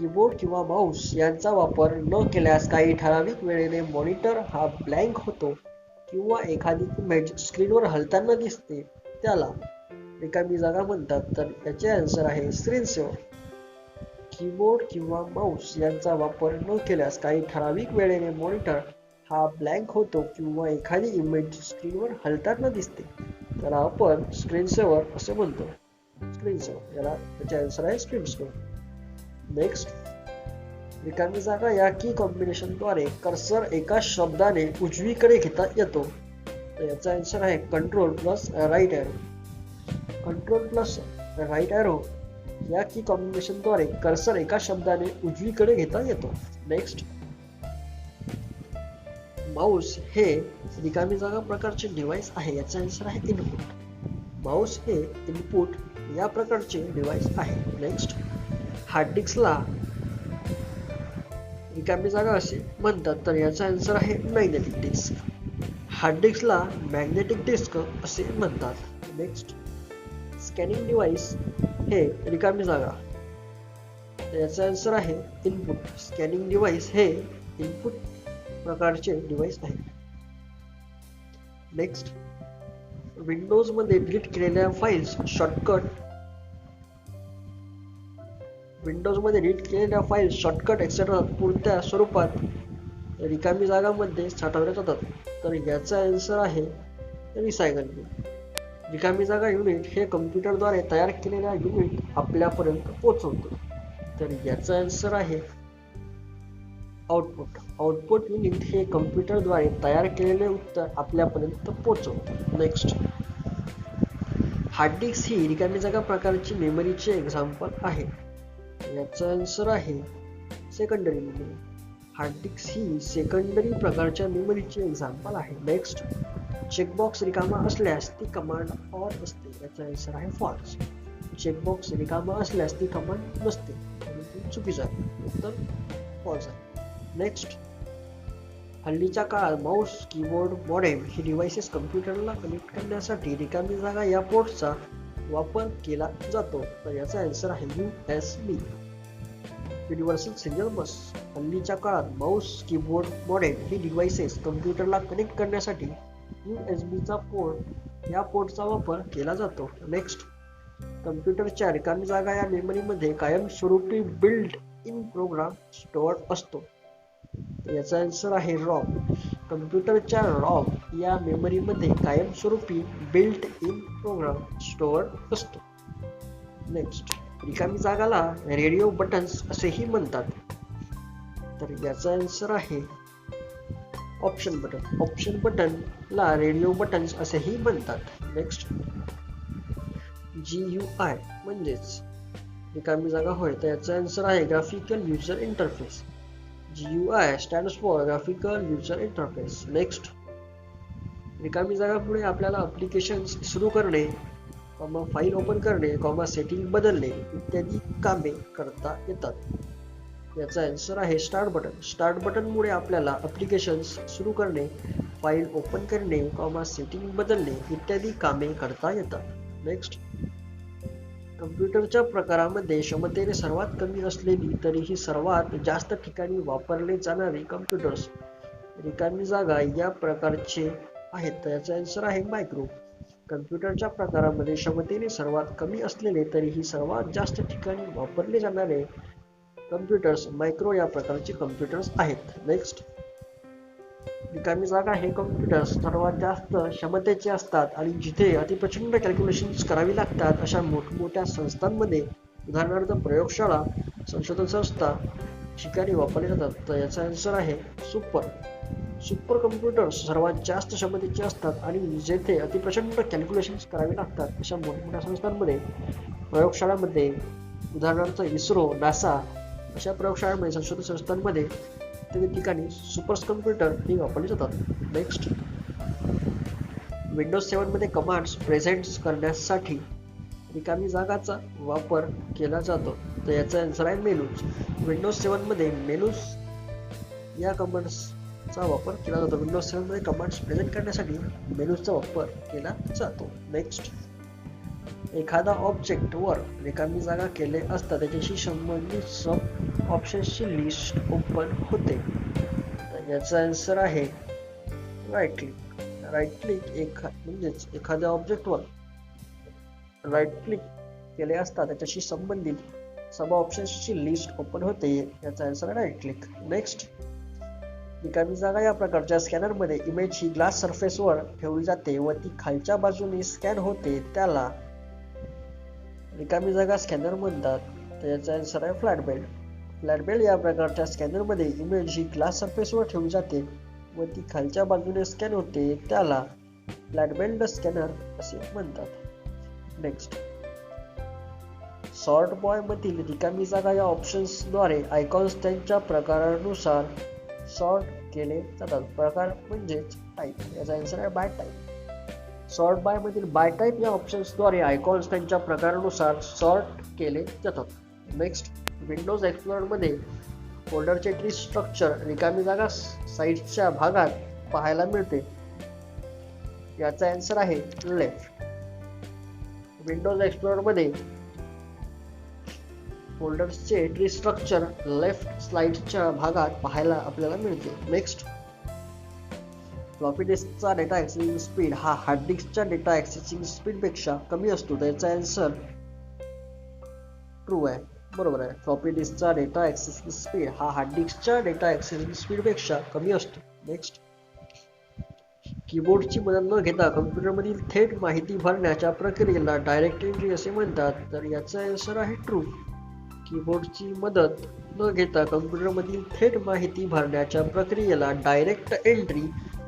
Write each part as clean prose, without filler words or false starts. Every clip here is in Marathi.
कीबोर्ड किंवा माऊस यांचा वापर न केल्यास काही ठराविक वेळेने मॉनिटर हा ब्लँक होतो किंवा एखादी इमेज स्क्रीनवर हलताना दिसते, त्याला रिकामी जागा म्हणतात. तर याचे आन्सर आहे स्क्रीन सेव्हर. कीबोर्ड किंवा माऊस यांचा वापर न केल्यास काही ठराविक वेळेने मॉनिटर हा ब्लँक होतो किंवा एखादी इमेज स्क्रीनवर हलताना दिसते, त्याला आपण स्क्रीन सेव्हर असे म्हणतो. स्क्रीन सेव्हर याला त्याचे आन्सर आहे स्क्रीन सेव्हर. नेक्स्ट, रिकामी जागा या की कॉम्बिनेशनद्वारे कर्सर एका शब्दाने उजवीकडे घेता येतो. तर याचा आन्सर आहे control plus right arrow. Control plus right arrow या की कॉम्बिनेशनद्वारे कर्सर एका शब्दाने उजवीकडे घेता येतो. नेक्स्ट, माऊस हे रिकामी जागा प्रकारचे डिव्हाइस आहे. याचा आन्सर आहे इनपुट. माऊस हे इनपुट या प्रकारचे डिव्हाइस आहे. नेक्स्ट, हार्ड डिस्कला रिकामी जागा असे म्हणतात. तर याचा आन्सर आहे मॅग्नेटिक डिस्क. हार्ड डिस्कला मॅग्नेटिक डिस्क असे म्हणतात. नेक्स्ट, स्कॅनिंग डिव्हाइस हे रिकामी जागा. तर याचा आन्सर आहे इनपुट. स्कॅनिंग डिव्हाइस हे इनपुट प्रकारचे डिव्हाइस आहे. नेक्स्ट, विंडोज मध्ये डिलीट केलेल्या फाइल्स शॉर्टकट एक्सेट्रा पुरत्या स्वरूपात रिकामी जागामध्ये साठवल्या जातात. तर याचा आन्सर आहे रिसायकल बिन. रिकामी जागा युनिट हे कम्प्युटरद्वारे तयार केलेल्या युनिट आपल्यापर्यंत पोहोचवतो. तर याचा आन्सर आहे आउटपुट. आउटपुट युनिट हे कम्प्युटरद्वारे तयार केलेले उत्तर आपल्यापर्यंत पोहोचवतो. नेक्स्ट, हार्ड डिस्क ही रिकामी जागा प्रकारची मेमरीचे एक्झाम्पल आहे. याचा आन्सर आहे सेकंडरी मेमरी. हार्ड डिस्क ही सेकंडरी प्रकारच्या मेमरीचे एक्झाम्पल आहे. नेक्स्ट, चेकबॉक्स रिकामा असल्यास ती कमांड ऑन असते. याचा आन्सर आहे फॉल्स. चेकबॉक्स रिकामा असल्यास ती कमांड नसते. चुकीचं आहे. उत्तर फॉल्स आहे. नेक्स्ट, हल्लीच्या काळात माऊस, कीबोर्ड, मॉडेम ही डिव्हाइसेस कम्प्युटरला कनेक्ट करण्यासाठी रिकामी जागा या पोर्टचा वापर केला जातो. तर याचा आन्सर आहे USB. युनिव्हर्सल सिरियल बस. हल्लीच्या काळात माऊस, कीबोर्ड, मॉडेम ही डिव्हाइसेस कम्प्युटरला कनेक्ट करण्यासाठी USB पोर्ट या पोर्टचा वापर केला जातो. नेक्स्ट, कम्प्युटरच्या रिकामी जागा या मेमरीमध्ये कायमस्वरूपी बिल्ट इन प्रोग्राम स्टोअर असतो. याचा आन्सर आहे रॉम. कम्प्युटरच्या रॉम या मेमरीमध्ये कायमस्वरूपी बिल्ट इन प्रोग्राम स्टोअर असतो. नेक्स्ट, रिकामी जागाला रेडिओ बटन्स असेही म्हणतात. तर याचा आन्सर आहे ऑप्शन बटन. ऑप्शन बटनला रेडिओ बटन्स असेही म्हणतात. नेक्स्ट, GUI म्हणजेच रिकामी जागा होय. तर याचा आन्सर आहे graphical user interface. GUI stands for graphical user interface. Next, रिकामी जागापुढे आपल्याला ॲप्लिकेशन्स सुरू करणे, फाईल ओपन करणे, सेटिंग बदलणे इत्यादी कामे करता येतात. याचा आन्सर आहे स्टार्ट बटन. स्टार्ट बटनमुळे आपल्याला ॲप्लिकेशन्स सुरू करणे, फाईल ओपन करणे, सेटिंग बदलणे इत्यादी कामे करता येतात. नेक्स्ट, कम्प्युटरच्या प्रकारामध्ये क्षमतेने सर्वात कमी असलेली तरीही सर्वात जास्त ठिकाणी वापरले जाणारे कम्प्युटर्स रिकामी जागा या प्रकारचे आहेत. तर याचा आन्सर आहे मायक्रो. कम्प्युटरच्या प्रकारामध्ये क्षमतेने सर्वात कमी असलेले तरीही सर्वात जास्त ठिकाणी वापरले जाणारे कम्प्युटर्स मायक्रो या प्रकारचे कम्प्युटर्स आहेत. नेक्स्ट, रिकामी जागा हे कम्प्युटर्स सर्वात जास्त क्षमतेचे असतात आणि जिथे अतिप्रचंड कॅल्क्युलेशन्स करावी लागतात अशा मोठमोठ्या संस्थांमध्ये, उदाहरणार्थ प्रयोगशाळा, संशोधन संस्था ठिकाणी वापरले जातात. तर याचा आन्सर आहे सुपर कम्प्युटर्स सर्वात जास्त क्षमतेचे असतात आणि जेथे अतिप्रचंड कॅल्क्युलेशन्स करावे लागतात अशा मोठमोठ्या संस्थांमध्ये, प्रयोगशाळांमध्ये, उदाहरणार्थ इस्रो, नासा अशा प्रयोगशाळांमध्ये, संशोधन संस्थांमध्ये इत्यादी ठिकाणी सुपर कम्प्युटर हे वापरले जातात. नेक्स्ट, विंडोज 7 मध्ये कमांड्स प्रेझेंट करण्यासाठी रिकामी जागाचा वापर केला जातो. तर याचा आन्सर आहे मेनूज. विंडोज 7 मध्ये मेनूज या कमांड्सचा वापर केला जातो. विंडोज 7 मध्ये कमांड्स प्रेझेंट करण्यासाठी मेनूजचा वापर केला जातो. नेक्स्ट, एखादा ऑब्जेक्टवर रिकामी जागा केले असता त्याच्याशी संबंधित सब ऑप्शन्सची लिस्ट ओपन होते. तर याचा आन्सर आहे राईट क्लिक. राईट क्लिक म्हणजेच एखाद्या ऑब्जेक्टवर राईट क्लिक केले असता त्याच्याशी संबंधित सर्व ऑप्शन्सची लिस्ट ओपन होते. याचा आन्सर आहे राईट क्लिक. नेक्स्ट, रिकामी जागा या प्रकारच्या स्कॅनरमध्ये इमेज ही ग्लास सरफेसवर ठेवली जाते व ती खालच्या बाजूने स्कॅन होते, त्याला रिकामी जागा स्कॅनर म्हणतात. तर याचा आन्सर आहे फ्लॅट बेड. फ्लॅट बेड या प्रकारच्या स्कॅनरमध्ये इमेज ही ग्लास सरफेसवर ठेवली जाते व ती खालच्या बाजूने स्कॅन होते, त्याला फ्लॅट बेल्ड स्कॅनर असे म्हणतात. नेक्स्ट, सॉर्ट बॉय मधील रिकामी जागा या ऑप्शन्सद्वारे आयकॉन्स त्यांच्या प्रकारानुसार सॉर्ट केले जातात. प्रकार म्हणजेच टाईप. याचा आन्सर आहे बाय टाईप. सॉर्ट बाय मधील बाय टाईप या ऑप्शन्सद्वारे आयकॉन्स त्यांच्या प्रकारानुसार सॉर्ट केले जातात. नेक्स्ट, विंडोज एक्सप्लोरर मध्ये फोल्डरचे ट्री स्ट्रक्चर रिकामी जागा साईडच्या भागात पाहायला मिळते. याचा आन्सर आहे लेफ्ट. विंडोज एक्सप्लोरर मध्ये फोल्डर्सचे ट्री स्ट्रक्चर लेफ्ट स्लाइडच्या भागात पाहायला आपल्याला मिळते. नेक्स्ट, फ्लॉपी डिस्कचा डेटा ऍक्सेसिंग स्पीड हा हार्ड डिस्कच्या डेटा ऍक्सेसिंग स्पीड पेक्षा कमी असतो. त्याचा आन्सर ट्रू आहे, बरोबर आहे. फ्लॉपी डिस्कचा डेटा ऍक्सेसिंग स्पीड हा हार्ड डिस्कच्या डेटा ऍक्सेसिंग स्पीड पेक्षा कमी असतो. नेक्स्ट, कीबोर्डची मदत न घेता कम्प्युटरमधील थेट माहिती भरण्याच्या प्रक्रियेला डायरेक्ट एंट्री असे म्हणतात. तर याचा आन्सर आहे ट्रू. कीबोर्डची मदत न घेता कम्प्युटरमधील थेट माहिती भरण्याच्या प्रक्रियेला डायरेक्ट एंट्री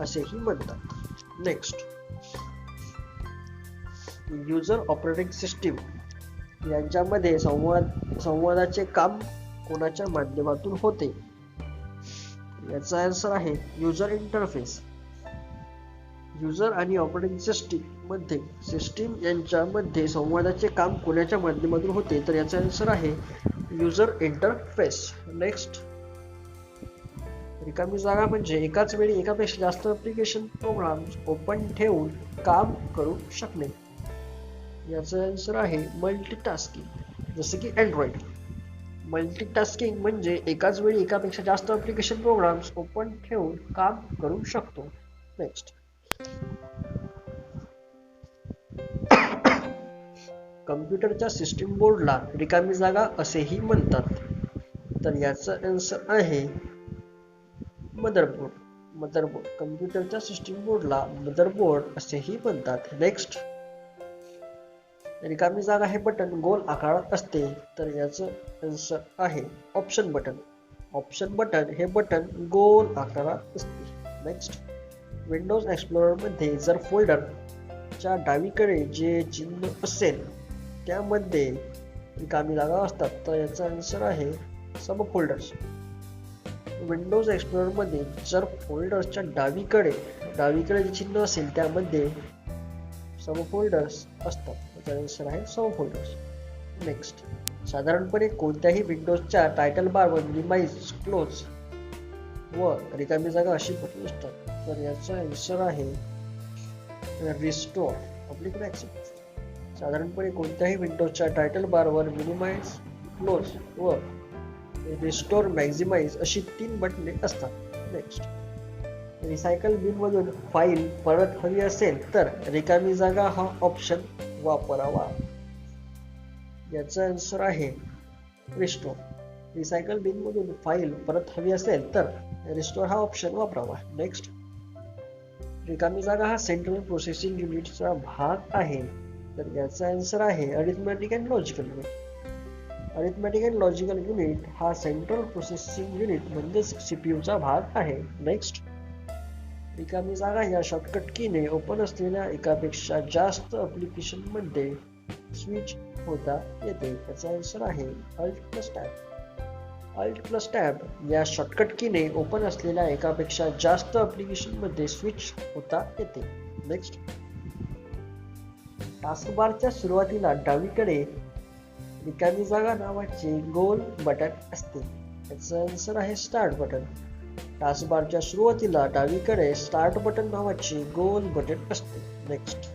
असेही म्हणतात. नेक्स्ट, युजर ऑपरेटिंग सिस्टीम यांच्यामध्ये संवादाचे काम कोणाच्या माध्यमातून होते. याचा आन्सर आहे युजर इंटरफेस. युजर आणि ऑपरेटिंग सिस्टीम यांच्यामध्ये संवादाचे काम कोणाच्या माध्यमातून होते. तर याचा आन्सर आहे युजर इंटरफेस. नेक्स्ट, रिकामी जागा म्हणजे एकाच वेळी एकापेक्षा जास्त ऍप्लिकेशन प्रोग्राम्स ओपन ठेवून काम करू शकणे. याचा आन्सर आहे मल्टीटास्किंग. जसे की अँड्रॉइड. मल्टीटास्किंग म्हणजे एकाच वेळी एकापेक्षा जास्त ऍप्लिकेशन प्रोग्राम्स ओपन ठेवून काम करू शकतो. नेक्स्ट, कम्प्युटरच्या सिस्टीम बोर्डला रिकामी जागा असेही म्हणतात. तर याचा आन्सर आहे मदरबोर्ड. कम्प्युटरच्या सिस्टीम बोर्डला मदरबोर्ड असेही म्हणतात. नेक्स्ट, रिकामी जागा हे बटन गोल आकारात असते. तर याचं आन्सर आहे ऑप्शन बटन. ऑप्शन बटन हे बटन गोल आकारात असते. नेक्स्ट, विंडोज एक्सप्लोरर मध्ये जर फोल्डरच्या डावीकडे जे चिन्ह असेल त्यामध्ये रिकामी जागा असतात. तर याचा आन्सर आहे सब फोल्डर्स. विंडोज एक्सप्लोरर मध्ये जर फोल्डर्सच्या डावीकडे जे चिन्ह असेल त्यामध्ये सब फोल्डर्स असतात. याचा आन्सर आहे सब फोल्डर्स. नेक्स्ट, साधारणपणे कोणत्याही विंडोजच्या टायटल बारवर मिनिमाइज, क्लोज व रिकामी जागा अशी बटन असतात. तर याचा आन्सर आहे रिस्टोर, पब्लिक ऍक्सेस. साधारणपणे कोणत्याही विंडोजच्या टायटल बारवर मिनिमाइज, क्लोज व रिस्टोर, मॅक्झिमाइज अशी 3 बटणे असतात. नेक्स्ट, रिसायकल बिनमधून फाईल परत हवी असेल तर रिकामी जागा हा ऑप्शन वापरावा. याचा आन्सर आहे रिस्टोर. रिसायकल बिनमधून फाईल परत हवी असेल तर रिस्टोर हा ऑप्शन वापरावा. नेक्स्ट, रिकामी जागा हा सेंट्रल प्रोसेसिंग युनिटचा भाग आहे. तर याचा आन्सर आहे arithmetic and logical unit. Arithmetic and logical unit हा सेंट्रल प्रोसेसिंग युनिट म्हणजेच सीपीयूचा भाग आहे. नेक्स्ट, रिकामी जागा या शॉर्टकट कीने ओपन असलेल्या एकापेक्षा जास्त ऍप्लिकेशन मध्ये स्विच होता येते. याचा आन्सर आहे alt plus tab. Alt plus tab या शॉर्टकट कीने ओपन असलेल्या एकापेक्षा जास्त ऍप्लिकेशन मध्ये स्विच होता येते. नेक्स्ट, टास्कबारच्या सुरुवातीला डावीकडे रिकामी जागा नावाचे गोल बटन असते. याचा आन्सर आहे स्टार्ट बटन. टास्कबारच्या सुरुवातीला डावीकडे स्टार्ट बटन नावाचे गोल बटन असते. नेक्स्ट,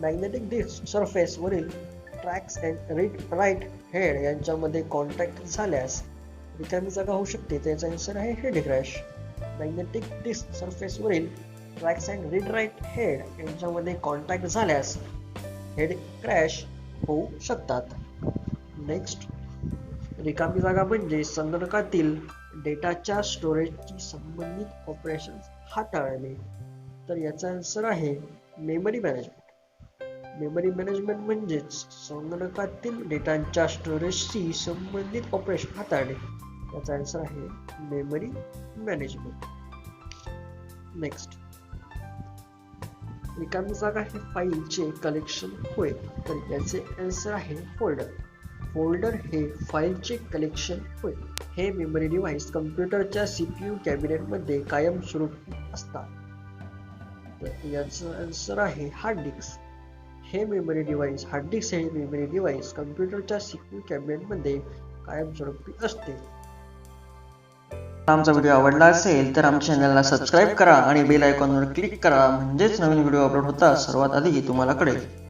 मॅग्नेटिक डिस्क सरफेस वरील tracks and read write head यांच्यामध्ये कॉन्टॅक्ट झाल्यास रिकामी जागा होऊ शकते. त्याचा आन्सर आहे हेड क्रॅश. मॅग्नेटिक डिस्क सरफेसवरील tracks and read write head यांच्यामध्ये कॉन्टॅक्ट झाल्यास हेड क्रॅश होऊ शकतात. नेक्स्ट, रिकामी जागा म्हणजे संगणकातील डेटाच्या स्टोरेजशी संबंधित ऑपरेशन हाताळणे. तर याचा आन्सर आहे मेमरी मॅनेजमेंट. मेमरी मॅनेजमेंट म्हणजेच संगणकातील डेटाच्या स्टोरेजशी संबंधित ऑपरेशन हाताळणे. याचा आन्सर आहे मेमरी मॅनेजमेंट. नेक्स्ट, रिकामी जागा हे फाईलचे कलेक्शन होय. तर याचे आन्सर आहे फोल्डर. फोल्डर हे फाईलचे कलेक्शन होय. हे मेमरी डिव्हाइस कम्प्युटरच्या CPU कॅबिनेटमध्ये कायमस्वरूपी असतात. तर याचं आन्सर आहे हार्ड डिस्क. हे मेमरी डिव्हाइस हार्ड डिस्क हे मेमरी डिव्हाइस कम्प्युटरच्या CPU कॅबिनेटमध्ये कायमस्वरूपी असते. आमचा व्हिडिओ आवडला असेल तर आमच्या चॅनलला सबस्क्राईब करा आणि बेल आयकॉनवर क्लिक करा, म्हणजेच नवीन व्हिडिओ अपलोड होता सर्वात आधी तुम्हाला कळेल.